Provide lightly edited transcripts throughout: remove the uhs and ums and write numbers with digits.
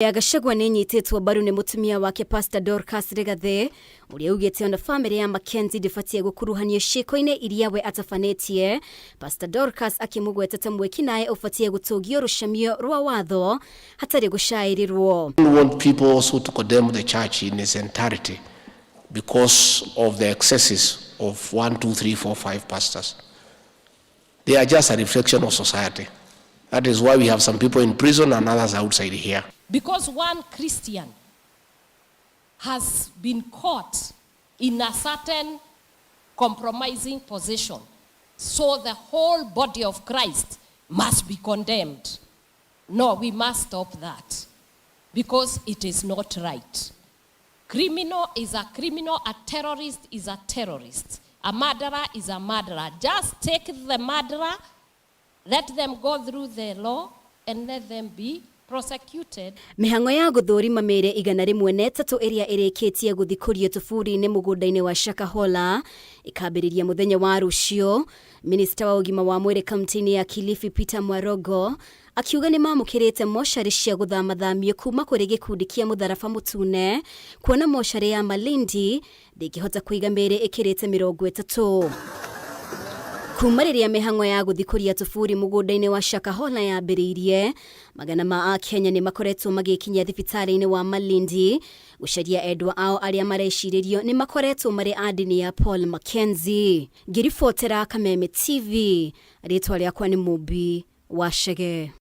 Gachagua nĩnyitetwo mbaru nĩ mutumia wake Pastor Dorcas Rigathi uria ugite ona family ya Mackenzie ndifatie gukuruhania shiko-ine iria we atafanetie. Pastor Dorcas akimugwetete mweki naye ufatie gutugio rushamio rwa watho hatari gushairirwo. I want people also to condemn the church in its entirety because of the excesses of 1, 2, 3, 4, 5 pastors. They are just a reflection of society. That is why we have some people in prison and others outside here. Because one Christian has been caught in a certain compromising position, so the whole body of Christ must be condemned. No, we must stop that because it is not right. Criminal is a criminal, a terrorist is a terrorist, a murderer is a murderer. Just take the murderer, let them go through the law and let them be prosecuted. Mihango ya guthurima mere 103 iria irikitie guthikurio tufuri-ini mugunda-ini wa Shakahola ikambiriria muthenya wa rucio. Minister wa ugima wa mwiri kaunti-ini ya Kilifi Peter Mwarogo akiuga ni mamukirite moshari cia guthamathamio kuma kuri gikundi kia mutharaba mutune kuona moshari ya Malindi ndingihota kuiga mere ikirite 30. Kumariria mihango ya guthikuria tufuri mugunda-ini wa Shakahola yambiririe, magana ma Kenya ni makoretwo magikinya thibitari-ini wa Malindi gucaria endwa ao aria mareciриrio ni makoretwo mari adini ya Paul Mackenzie. Ngiribotera Kameme TV, ritwa riakwa ni Mubi wa Shege.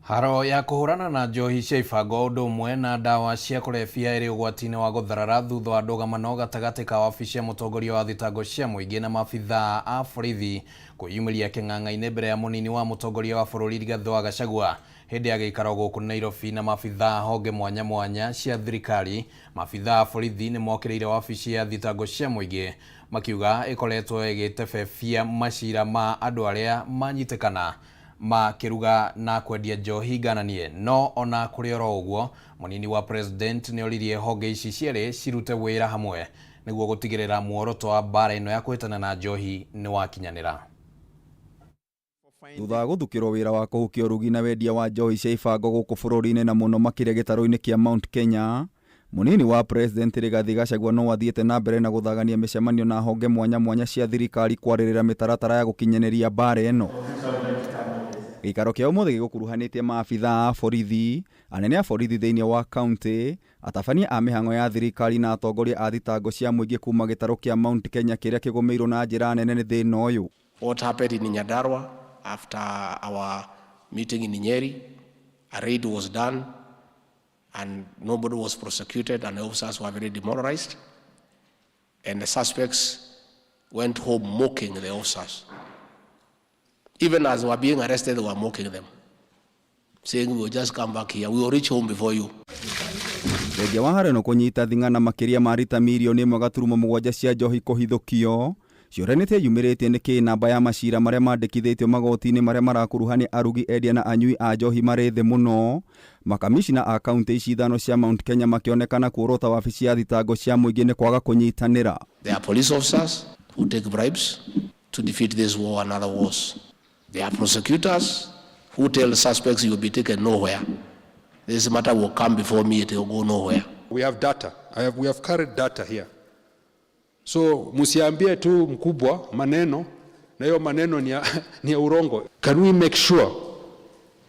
Haro ya kuhurana na njohi cia ibango undu umwe na dawa cia kurebia iri ugwati-ini wa gutharara thutha wa ndugamano gatagati ka wabici ya mutongoria wa thitango cia muingi na mabithaa a borithi kuyumiria king'ang'a-ini mbere ya munini wa mutongoria wa bururi Rigathi wa Gachagua hindi ya gikaro guku Nairobi na mabithaa honge mwanya mwanya cia thirikari. Mabithaa a borithi ni mokireire wabici ya thitango cia muingi makiuga ikoretwo igitebebia macira ma andu aria manyitikana makiruga na kwendia njohi gananie. No ona kuri oro uguo munini wa president ni oririe honge ici ciere cirute wira hamwe niguo gutigirira muoroto wa bara ino ya kwetana na njohi ni wakinyanira. Thutha wa guthukirwo wira wa kuhukia urugi na wendia wa njohi cia ibango guku bururi-ini na muno makire gitaro-ini kia Mount Kenya, munini wa president Rigathi Gachagua no wathiete na mbere na guthagania micemanio na honge mwanya mwanya cia thirikari kwaririra mitaratara ya gukinyanĩria bara ino. Gikaro kia umuthi gigukuruhanitie maabithaa a borithi, anene a borithi thiini wa county, atabania a mihango ya thirikari na atongoria a thitango cia muingi kuma gitaro kia Mount Kenya kiria kigumirwo na njira nene ni thina uyu. What happened in Nyandarua after our meeting in Nyeri, a raid was done and nobody was prosecuted and the officers were very demoralized, and the suspects went home mocking the officers. Even as they were being arrested, they were mocking them, saying, we will just come back here, we will reach home before you. Wendia wa hareno kunyita thing'ana makiria ma rita mirioni 1.7 cia njohi kuhithukio cioranite yumiritie niki namba ya macira maria mandikithitio magoti-ini maria marakuruhania arugi, endia na anyui a njohi mari thi muno. Makamishina a kaunti ici ithano cia Mount Kenya makionekana kuorota wabici ya thitango cia muingi ni kwaga kunyitanira. There are police officers who take bribes to defeat this war and other wars. There are prosecutors who tell the suspects you will be taken nowhere. This matter will come before me, it will go nowhere. We have data. We have carried data here. So musiambie tu mkubwa maneno na hiyo maneno ni ya urongo. Can we make sure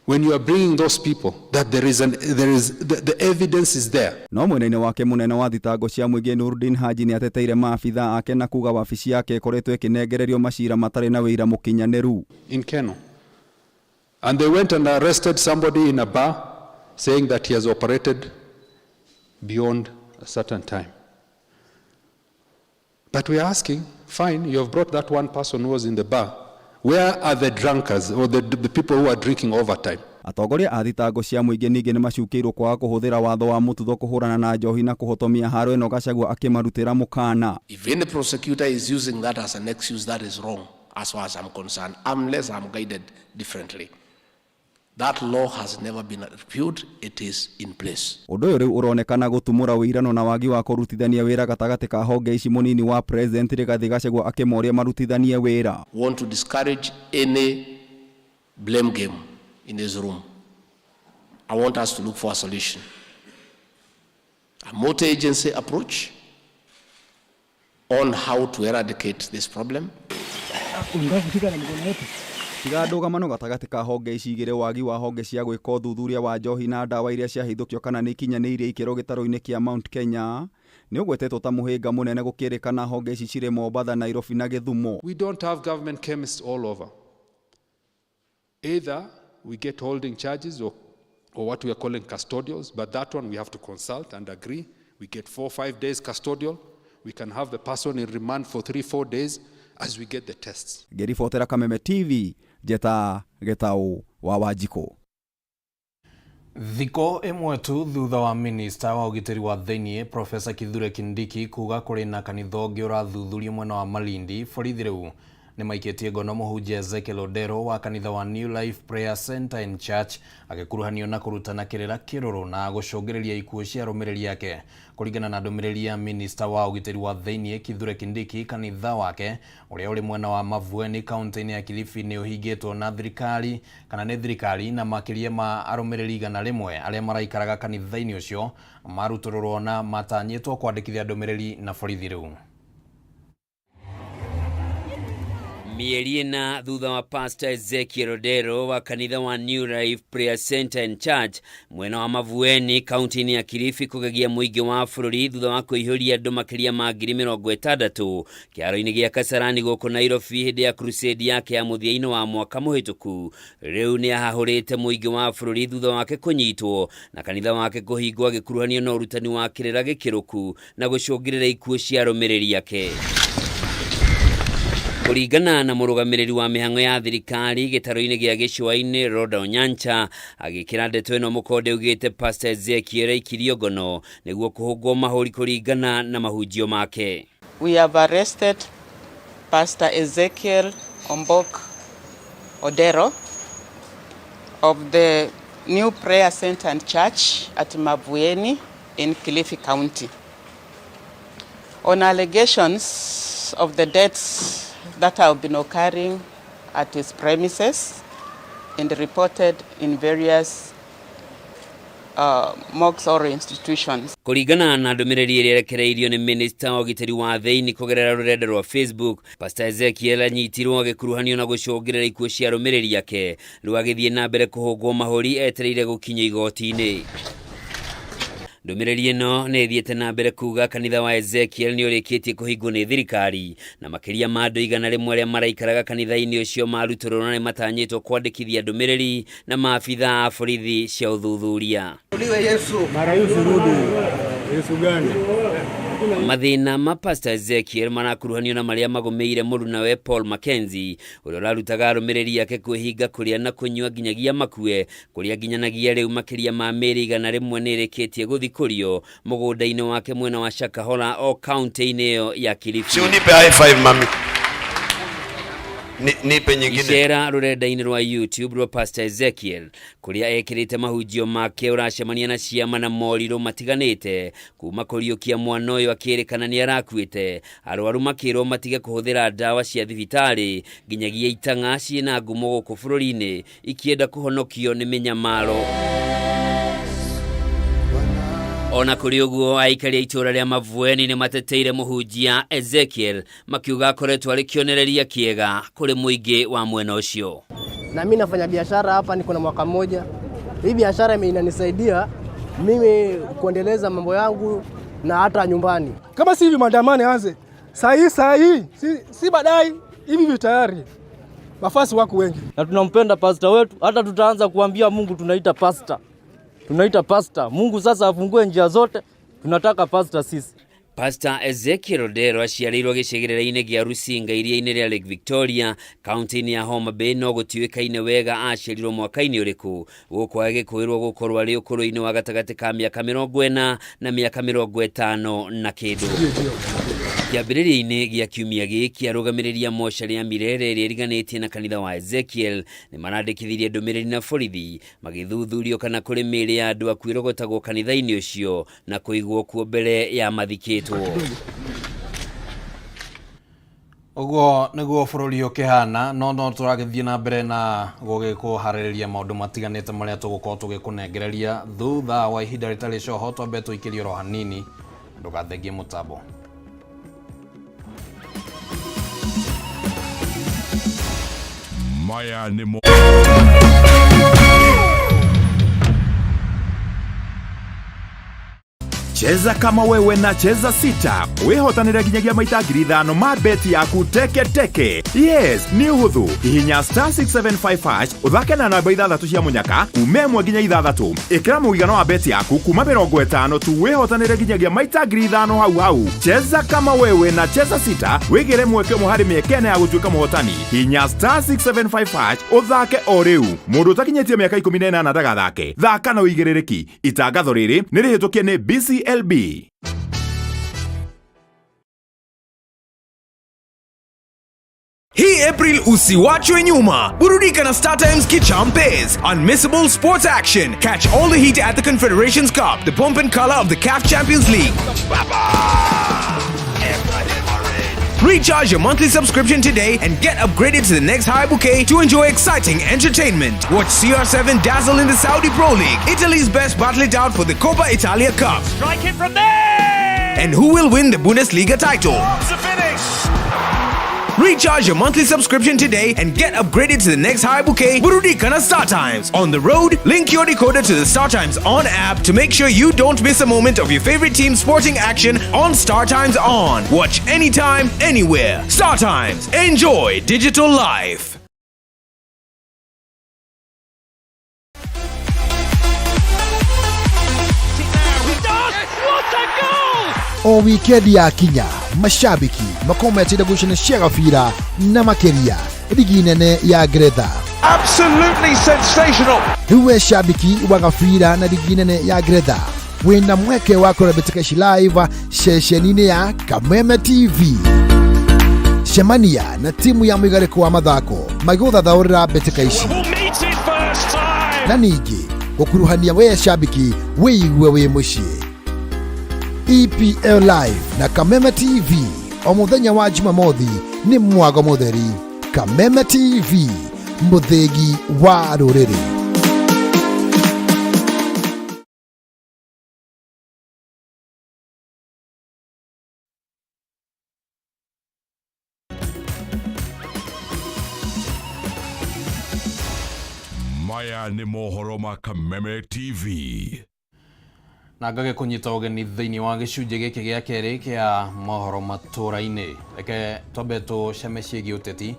when you are bringing those people that the evidence is there? No mwenene wake munene wa thitango cia muingi Nurdin Haji ni ateteire maabithaa ake na kuga wabici yake ikoretwo ikinengererio macira matari na wira mukinyaniru in Keno, and they went and arrested somebody in a bar saying that he has operated beyond a certain time. But we are asking, fine, you have brought that one person who was in the bar. Where are the drunkards or the people who are drinking overtime? Atongoria a thitango cia muingi ningi ni macukiirwo kwaga kuhuthira watho wa mututho kuhurana na njohi na kuhotomia haro ino Gachagua akimarutira mukana. If any prosecutor is using that as an excuse, that is wrong as far as I'm concerned, unless I'm guided differently. That law has never been repealed, it is in place. Undu uyu riu uronekana gutumura wirano na wagi wa kurutithania wira gatagati ka honge ici munini wa president Rigathi Gachagua akimoria marutithanie wira. Want to discourage any blame game in this room. I want us to look for a solution. A multi-agency approach on how to eradicate this problem. Tiga ndũgamano gatagatĩ ka honge ici igĩrĩ wagi wa honge cia gwĩka ũthuthuria wa njohi na ndawa iria ciahithũkio kana nĩ ikinyanĩirie ikĩro gĩtaro-inĩ kĩa Mount Kenya nĩ ũgwetetwo ta mũhĩnga mũnene gũkĩrĩkana honge ici cirĩ Mombatha, Nairobi na Gĩthumo. We don't have government chemists all over. Either we get holding charges or what we are calling custodials, but that one we have to consult and agree. We get 4-5 days custodial. We can have the person in remand for 3-4 days as we get the tests. Ngĩribotera Kameme TV, Njeta Gĩtaũ wa Wanjikũ. Thiko ĩmwe tu thutha wa minista wa ũgitĩri wa thĩinĩ Professor Kithure Kindiki kuga kũrĩ na kanitha ũngĩ ũrathuthurio mwena wa Malindi, borithi rĩu nĩ maikĩtie ngono mũhunjia Ezekiel Odero wa kanitha wa New Life Prayer Center and Church agĩkuruhanio na kũrutana kĩrĩra kĩrũrũ na gũcũngĩrĩria ikuũ cia arũmĩrĩri yake. Kũringana na ndũmĩrĩri ya minista wa ũgitĩri wa thĩinĩ Kithure Kindiki, kanitha wake ũrĩa ũrĩ mwena wa Mavueni kaunti-inĩ ya Kilifi nĩ ũhingĩtwo na thirikari kana nĩ thirikari na makĩria ma arũmĩrĩri 100 arĩa maraikaraga kanitha-inĩ ũcio marutũrũrwo na matanyĩtwo kwandĩkithia ndũmĩrĩri na borithi rĩu. Mieri ĩna thutha wa Pastor Ezekiel Odero wa kanitha wa New Life Prayer Center and Church mwena wa Mavueni kaunti-inĩ ya Kilifi kũgegia mũingĩ wa bũrũri thutha wa kũihũria andũ makĩria ma 60,000 kĩharo-inĩ gĩa Kasarani gũkũ Nairobi hĩndĩ ya crusade yake ya mũthia-inĩ wa mwaka mũhĩtũku. Rĩu nĩ ahahũrĩte mũingĩ wa bũrũri thutha wake kũnyitwo na kanitha wake kũhingwo agĩkuruhanio na ũrutani wa kĩrĩra gĩkĩrũku na gũcũngĩrĩra ikuũ cia arũmĩrĩri yake. Kũringana na mũrũgamĩrĩri wa mĩhang'o ya thirikari gĩtaro-inĩ gĩa gĩcũa-inĩ Roda Onyancha agĩkĩra ndeto ĩno mũkonde ugĩte Pastor Ezekiel aikirio ngono nĩguo kũhũngwo mahũri kũringana na mahunjio make. We have arrested Pastor Ezekiel Ombok Odero of the New Prayer Center and Church at Mavueni in Kilifi County on allegations of the deaths that have been occurring at his premises and reported in various mosques or institutions. Kũringana na ndũmĩrĩri ĩrĩa ĩrekereirio nĩ minista wa ũgitĩri wa thĩinĩ kũgerera rũrenda rwa Facebook, Pastor Ezekiel anyitirwo agĩkuruhanio na gũcũngĩrĩra ikuũ cia arũmĩrĩri yake rĩu agĩthiĩ na mbere kũhũngwo mahũri etereire gũkinya igoti-inĩ. Ndũmĩrĩri ĩno nĩ ĩthiĩte na mbere kuga kanitha wa Ezekiel nĩ ũrĩkĩtie kũhingwo nĩ thirikari na makĩria ma andũ 100 arĩa maraikaraga kanitha-inĩ ũcio marutũrũrwo na matanyĩtwo kwandĩkithia ndũmĩrĩri na maabitha a borithi cia ũthuthuria. Mathĩna ma Pastor Ezekiel marakuruhanio na marĩa magũmĩire mũrunawe Paul Mackenzie ũrĩa ũrarutaga arũmĩrĩri yake kwĩhinga kũrĩa na kũnyua nginyagia makue kũrĩa nginyanagia rĩu makĩria ma mĩĩrĩ 100 nĩ ĩrĩkĩtie gũthikũrio mũgũnda-inĩ wake mwena wa Shakahola o kaunti-inĩ ĩyo ya Kilifi. Si unipe high five mami. Nipe nyingine. Ishera rũrenda-inĩ rwa YouTube rwa Pastor Ezekiel kũrĩa ekĩrĩte mahunjio make ũracemania na ciama na morirũ matiganĩte kuma kũriũkia mwana ũyũ akĩrĩkana nĩ arakuĩte, arwaru makĩrwo matige kũhũthĩra ndawa cia thibitarĩ nginyagia itang'a ciĩna ngumo gũkũ bũrũri-inĩ ikienda kũhonokio nĩ mĩnyamaro. Ona kũrĩ ũguo aikari a itũũra rĩa Mavueni nĩ mateteire mũhunjia Ezekiel makiuga akoretwo arĩ kĩonereria kĩega kũrĩ mũingĩ wa mwena ũcio. Na mimi nafanya biashara hapa, niko na mwaka mmoja. Hii biashara inanisaidia mimi kuendeleza mambo yangu na hata nyumbani. Kama si hivi maandamano yaanze saa hii si baadaye hivi tayari mafasi wako wengi. Na tunampenda pastor wetu, hata tutaanza kuambia Mungu tunaita pastor. Tunaita pastor. Mungu sasa afungue njia zote. Tunataka pastor sisi. Pastor Ezekiel Odero aciarĩirwo gĩcigĩrĩra-inĩ gĩa Rusinga iria-inĩ rĩa Lake Victoria, kaunti-inĩ ya Homa Bay, no gũtuĩkaine wega aciarirwo mwaka-inĩ ũrĩkũ. Gũkũ agĩkwĩrwo gũkorwo arĩ ũkũrũ-inĩ wa gatagatĩ ka mĩaka 40 na mĩaka 50 na kĩndũ. Kĩambĩrĩria-inĩ gĩa kiumia gĩkĩ arũgamĩrĩri a mocarĩ ya Mirere ĩrĩa ĩriganĩtie na kanitha wa Ezekiel nĩ marandĩkithirie ndũmĩrĩri na borithi magĩthuthurio kana kũrĩ mĩĩrĩ ya andũ akwĩrogotagwo kanitha-inĩ ũcio na kũigwo kuo mbere ya mathikĩtwo. Ogo niguo bururi ukihana no turagithie na mbere na gugikuhaririria maundu matiganite maria tugukorwo tugikunengereria thutha wa ihinda ritari coho twambe tuikirie ro hanini ndugathengie mutambo. Maya ni Cheza kama wewe na cheza sita. Wihotanire kinyagia maita 5,000 ma beti yaku teke. Yes, ni uhuthu. Hihinya *675# uthake na namba 6 cia munyaka kume 1 nginya 6. Ikira muigano wa beti yaku kuma 50 tu wihotanire kinyagia maita 5,000 hau. Cheza kama wewe na cheza sita. Wigire mweke muhari miekene ya gutuika muhotani. Hihinya *675# uthake o riu. Mundu utakinyetie miaka 18 ndagathake. Thaka na uigirereki. Itangatho riri ni rihitukie ni BCLB. Hii April usiwachwe nyuma. Burudika na StarTimes Kichampes. Unmissable sports action. Catch all the heat at the Confederations Cup, the pomp and color of the CAF Champions League. Recharge your monthly subscription today and get upgraded to the next high bouquet to enjoy exciting entertainment. Watch CR7 dazzle in the Saudi Pro League. Italy's best battle it out for the Coppa Italia Cup. Strike it from there! And who will win the Bundesliga title? It's a finish! Recharge your monthly subscription today and get upgraded to the next high bouquet. Burudika na StarTimes. On the road, link your decoder to the StarTimes On app to make sure you don't miss a moment of your favorite team's sporting action on StarTimes On. Watch anytime, anywhere. StarTimes. Enjoy digital life. O wikendi ya kinya mashabiki makometire gucana cia gabira na makeria ligi nene ya Ngeretha. Absolutely sensational. Riwe shabiki wa gabira na ligi nene ya Ngeretha wina mweke wa kurebetika live sheshenine ya Kameme TV. Shemania na timu ya mwigariko wa mathako maguthathaurira betika ici na ningi gukuruhania we shabiki wiigue wi mucii. EPL Live na Kameme TV o muthenya wa Jumamothi ni mwago mutheri. Kameme TV, muthegi wa ruriri. Maya ni mohoro ma Kameme TV. Na ngage kunyita ugeni thiini wa gicunje giki gia keri kia mohoro maturaini. Reke twambe tuceme ciĩgiĩ ũteti.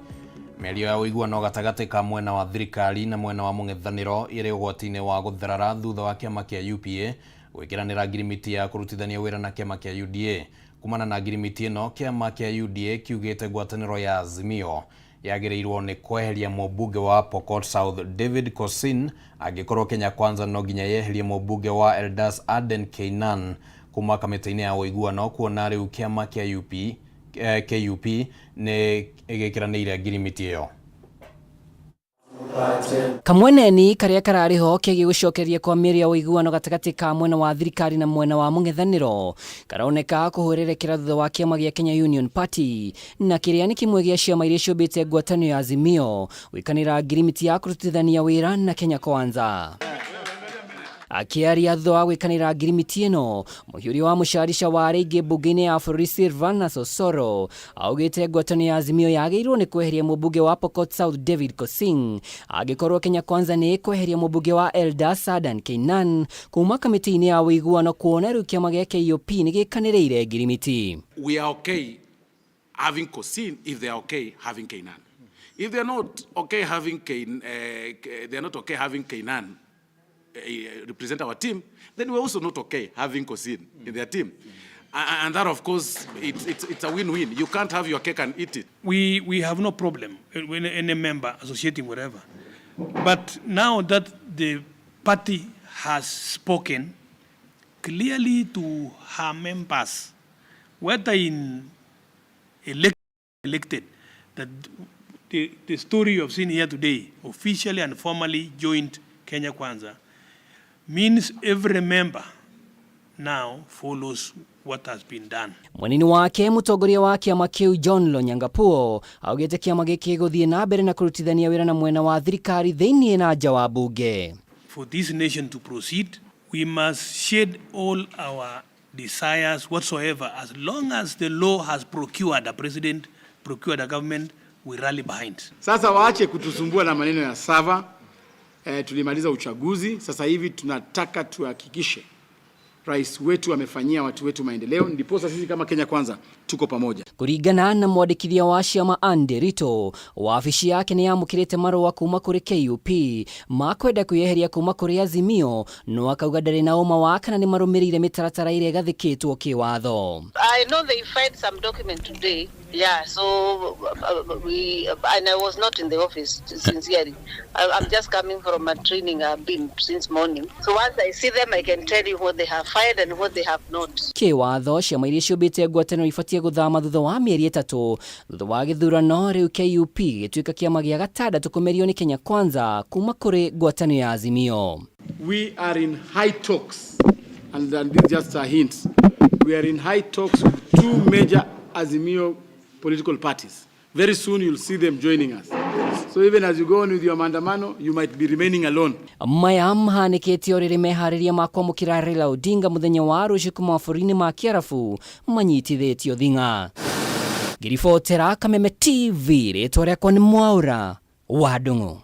Mĩario ya ũiguano gatagatĩ ka mwena wa thirikari na mwena wa mũng'ethanĩro ĩrĩ ũgwati-inĩ wa gũtharara thutha wa kĩama kĩa UPA gwĩkĩranĩra ngirimiti ya kũrutithania wĩra na kĩama kĩa UDA. Kumana na ngirimiti ĩno, kĩama kĩa UDA kiugĩte ngwatanĩro ya Azimio yagĩrĩirwo nĩ kweheria mũmbunge wa Pokot South David Kosin angĩkorwo Kenya Kwanza no nginya yeherie mũmbunge wa Eldas Aden Keinan kuma kamĩtĩ-inĩ ya ũiguano, kuona rĩu kĩama kĩa KUP nĩ ĩgĩkĩranĩire ngirimiti ĩyo. Kamweneni karia karariho kegi gucokeria kwa mĩario ya ũiguano gatagatĩ ka mwena wa thirikari na mwena wa mũng'ethanĩro karoneka kuhũrerekera thutha wa kĩama gĩa Kenya Union Party na kĩrĩa nĩ kĩmwe gĩa ciama iria ciũmbĩte ngwatanĩro ya Azimio gwĩkanĩra ngirimiti ya kũrutithania wĩra na Kenya Kwanza. Akiaria thutha wa gwĩkanĩra ngirimiti ĩno, mũhiũria wa mũcarica wa rĩngĩ mbunge-inĩ ya bũrũri Silvanus Osoro augĩte ngwatanĩro ya Azimio yagĩrĩirwo nĩ kweheria mũmbunge wa Pokot South David Kosing angĩkorwo Kenya Kwanza nĩ kweheria mũmbunge wa Eldas Aden Keinan kuma kamĩtĩ-inĩ ya ũiguano, kuona rĩu kĩama gĩa KUP nĩ gĩkanĩrĩire ngirimiti. We are okay having Kosin if they are okay having Keinan. If they are not okay having Keinan represent our team, then we're also not okay having Kosin in their team. And that, of course, it's a win-win. You can't have your cake and eat it. We have no problem when any member associating whatever. But now that the party has spoken clearly to her members, whether in elected, that the story you have seen here today, officially and formally joined Kenya Kwanza, means every member now follows what has been done. Mwenini wake mutongoria wa kiama kiu John Lonyangapuo augite kiama giki guthie na mbere na kurutithania wira na mwena wa thirikari thiini na nja wa bunge. For this nation to proceed, we must shed all our desires whatsoever. As long as the law has procured a president, procured a government, we rally behind. Sasa waache kutusumbua na maneno ya sava. Tulimaliza uchaguzi, sasa hivi tunataka tuhakikishe rais wetu amefanyia watu wetu maendeleo, ndipo sisi kama Kenya Kwanza tuko pamoja. Kuringana na mwandikithia wa ciama Andy Rito, wabici yake ni yamukirite marua kuma kuri KUP makwenda kuyeheria kuma kuri Azimio, no akauga ndari na uma wa kana ni marumirire mitaratara ire gathikitwo kiwatho. I know they filed some document today. Yeah, so and I was not in the office sincerely. I'm just coming from a training I've been since morning. So once I see them, I can tell you what they have filed and what they have not. Kiwatho ciama iria ciumbite ngwataniro ibatie guthama thutha wa mieri 3 thutha wa githurano riu KUP gituika kiama gia gatandatu kumerio ni Kenya Kwanza kuma kuri ngwataniro ya Azimio. We are in high talks, and this just a hint. We are in high talks with two major Azimio political parties. Very soon you'll see them joining us. So even as you go on with your maandamano, you might be remaining alone. Maya mahaniketi orire mehariria makwamukira Raila Odinga muthenya wa rucio kuma mafurini ma Kiarafu manyitithitio thinga. Giribotera Kameme TV ritwa riakwa ni Mwaura wa Ndung'u.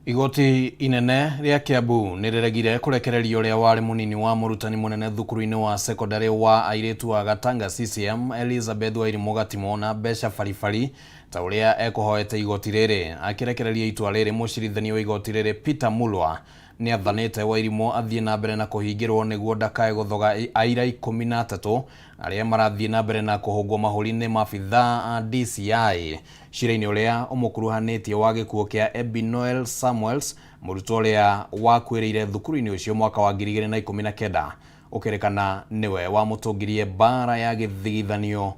Igoti inene ria Kiambu nireregire kurekereria uria wari munini wa murutani munene thukuru-ini wa secondary wa airetu wa Gatanga CCM Elizabeth Wairimu Gatimo na mbeca farifari ta uria ekuhoete igoti riri. Akirekereria itua riri mucirithania wa igoti riri Peter Mulwa ni athanite Wairimu athie na mbere na kuhingirwo niguo ndakae guthoga aira 13 aria marathie na mbere na kuhungwo mahuri-ini mabitha a DCI. Cira-ini uria umukuruhanitie wa gikuo kia Ebinoel Samuels murutwo uria wakwiriire thukuru-ini ucio mwaka wa 2019 ukirekana niwe wa mutungirie bara ya githigithanio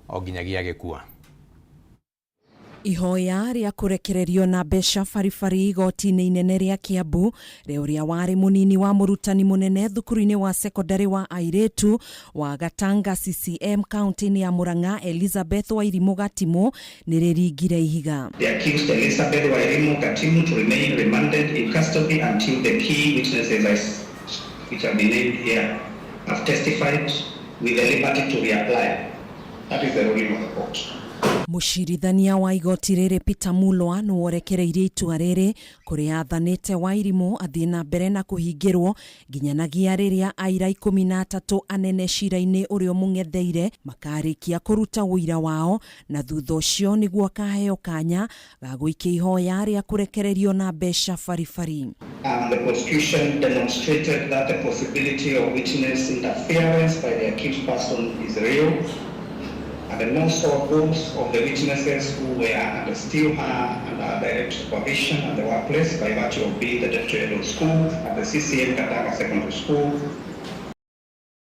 o nginyagia gikua. Ihoya ria kurekererio na mbeca farifari igoti-ini inene ria Kiambu riuria wari munini wa murutani munene thukuru-ini wa secondary wa airetu wa Gatanga CCM county-ini ya Murang'a Elizabeth Wairimu Gatimo niririgire ihiga. The accused Elizabeth Wairimu Gatimo to remain remanded in custody until the key witnesses which have been named here have testified with the liberty to reapply. That is the ruling of the court. Mucirithania wa igoti riri Peter Mulwa no worekereirie itua riri kuria athanite Wairimu athie na mbere na kuhingirwo nginyanagia riria aira 13 anene cira-ini urio mungetheire makarikia kuruta wira wao na thutha ucio niguo kaheo kanya ga guikia ihoya ria kurekererio na mbeca farifari. The prosecution demonstrated that the possibility of witness interference by the accused person is real. And the most of those of the witnesses who were under still under direct supervision at the workplace by virtue of being the deputy head of school at the CCM Gatanga Secondary School.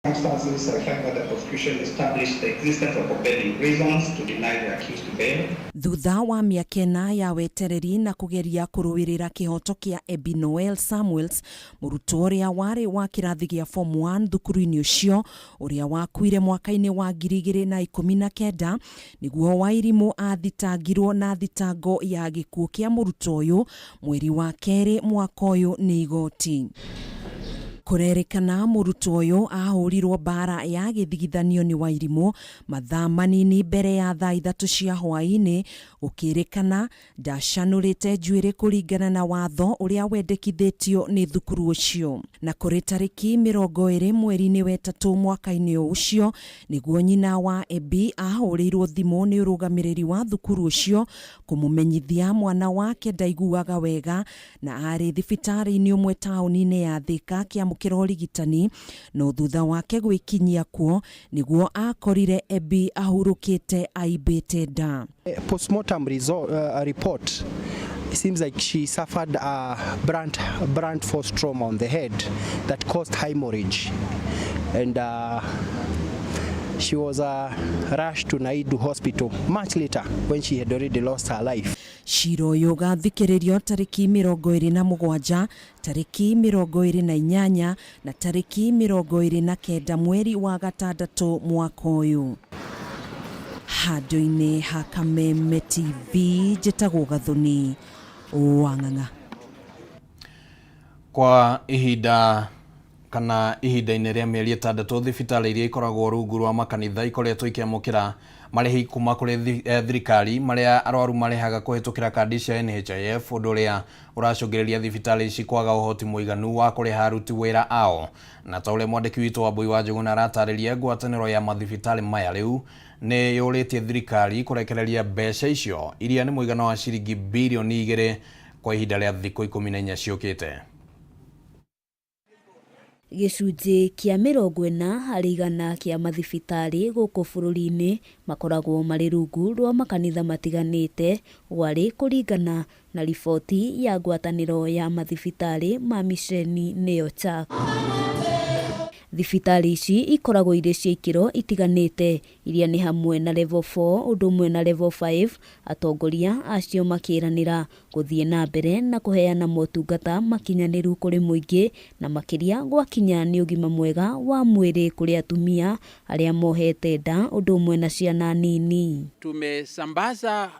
Circumstances reflect that the prosecution established the existence of compelling reasons to deny the accused bail. Thutha wa miakena ya wetereri na kugeria kuruwirira kihoto kia Ebinoel Samuels murutwo uria wari wa kirathi gia form 1 thukuru-ini ucio uria wakuire mwaka-ini wa 2019 niguo Wairimu athitangirwo na thitango ya gikuo kia murutwo uyu mweri wa keri mwaka uyu ni igoti. Kurerekana murutwo uyu ahurirwo bara ya githigithanio ni Wairimu mathaa manini mbere ya thaa 3 cia hwaini gukirekana ndacanurite njuiri kuringana na watho uria wendekithitio ni thukuru ucio. Na kuri tariki 20 mweri-ini wa 3 mwaka-ini ucio niguo nyina wa Ebi ahurirwo thimu ni urugamiriri wa thukuru ucio kumumenyithia mwana wake ndaiguaga wega na ari thibitari-ini umwe tauni-ini ya Thika kiamukira urigitani no thutha wake gwikinyia kuo niguo akorire Ebi ahurukite aibite nda. Postmortem report, it seems like she suffered a blunt force trauma on the head that caused hemorrhage, and she was rushed to Naidu Hospital much later when she had already lost her life. Cira ũyũ ũgathikĩrĩrio tarĩki 27, tarĩki 28 na tarĩki 29 mweri wa gatandatũ mwaka ũyũ. Handũ-inĩ ha Kameme TV, njĩtagwo Gathoni Wang'ang'a. Kwa ihinda ihinda-inĩ rĩa mĩeri 6, thibitarĩ iria ikoragwo rungu rwa makanitha ikoretwo ikiamũkĩra marĩhi kuma kũrĩ thirikari marĩa arwaru marehaga kũhetũkĩra kandi cia NHIF, ũndũ ũrĩa ũracũngĩrĩria thibitarĩ ici kwaga ũhoti mũiganu wa kũrĩha aruti wĩra ao. Na ta ũrĩa mwandĩki witũ wa Mbui wa Njũgũna aratarĩria, ngwatanĩro ya mathibitarĩ maya rĩu nĩ yũrĩtie thirikari kũrekereria mbeca icio iria nĩ mũigana wa ciringi birioni 2 kwa ihinda rĩa thikũ 14 ciũkĩte. Gĩcunjĩ kĩa 40 harĩ igana kĩa mathibitarĩ gũkũ bũrũri-inĩ makoragwo marĩ rungu rwa makanitha matiganĩte, warĩ kũringana na riboti ya ngwatanĩro ya mathibitarĩ ma miceni nĩyo CHAK. Thibitarĩ ici ikoragwo irĩ cia ikĩro itiganĩte, iria nĩ hamwe na level 4 ũndũ ũmwe na level 5, atongoria acio makĩranĩra gũthiĩ na mbere na kũheana motungata makinyanĩru kũrĩ mũingĩ, na makĩria gwakinya nĩ ũgima mwega wa mwĩrĩ kũrĩ atumia arĩa mohete nda ũndũ ũmwe na ciana nini. Tumesambaza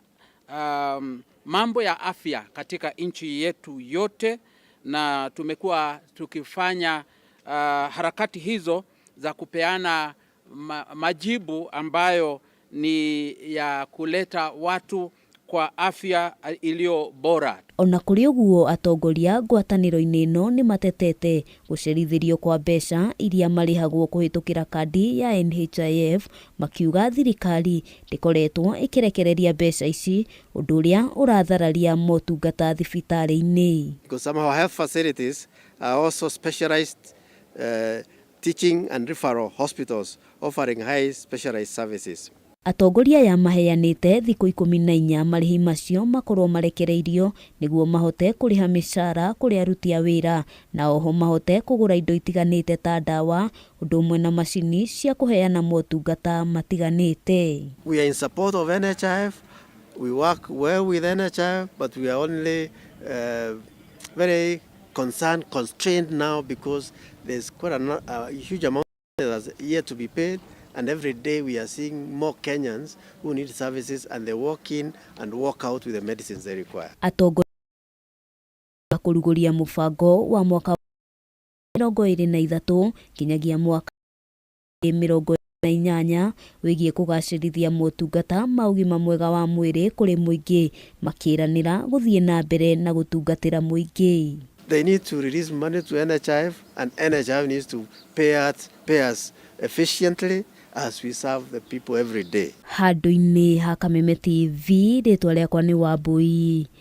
mambo ya afya katika nchi yetu yote, na tumekuwa tukifanya harakati hizo za kupeana majibu ambayo ni ya kuleta watu kwa afya iliyo bora. Ona kũrĩ ũguo, atongoria ngwatanĩro-inĩ ĩno nĩ matetete gũcerithĩrio kwa mbeca iria marĩhagwo kũhetũkĩra kandi ya NHIF, makiuga thirikari ndĩkoretwo ĩkĩrekereria mbeca ici, ũndũ ũrĩa ũrathararia motungata thibitarĩ-inĩ. Because some of our health facilities are also specialized teaching and referral hospitals offering high specialized services. Atongoria ya maheanĩte thikũ 14 marĩhi macio makorwo marekereirio nĩguo mahote kũrĩha mĩcara kũrĩ aruti a wĩra, na oho mahote kũgũra indo itiganĩte ta ndawa, ũndũ ũmwe na macini cia kũheana motungata matiganĩte. We are in support of NHIF. We work well with NHIF, but we are only very constrained now because there's quite a huge amount that's yet to be paid, and every day we are seeing more Kenyans who need services, and they walk in and walk out with the medicines they require. Atongoria kũrugũria mũbango wa mwaka 2023 kinyagia mwaka 2028 wĩgiĩ kũgacĩrithia motungata ma ũgima mwega wa mwĩrĩ kũrĩ mũingĩ, makĩranĩra gũthiĩ na mbere na gũtungatĩra mũingĩ. They need to release money to NHIF, and NHIF needs to pay us efficiently as we serve the people every day. Handũ-inĩ ha Kameme TV, rĩtwa rĩakwa nĩ Wambui.